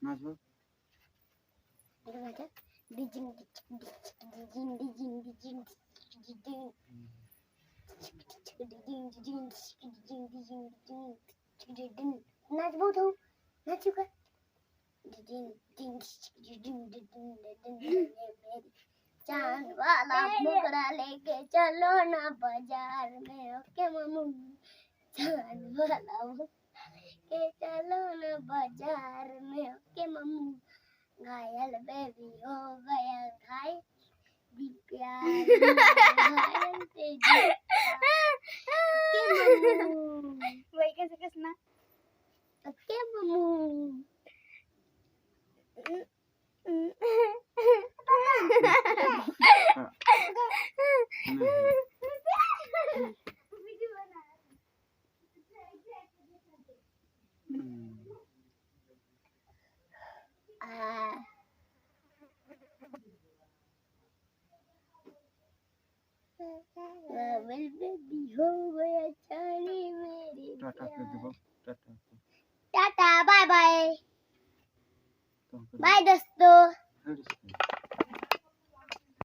नाचबो नाचबो तो नाचू का चांद वाला मुकरा लेके चलो ना बाजार में ओके मम्मू चांद वाला मुकरा लेके चलो ना बाजार में ओके मम्मू घायल बेबी हो गया घायल दी प्यार में घायल तेजी ओके मम्मू वही कैसे कसना ओके मम्मू बेबी हो गया चाली मेरी टाटा कर दो टाटा टाटा बाय बाय तो बाय दोस्तों कर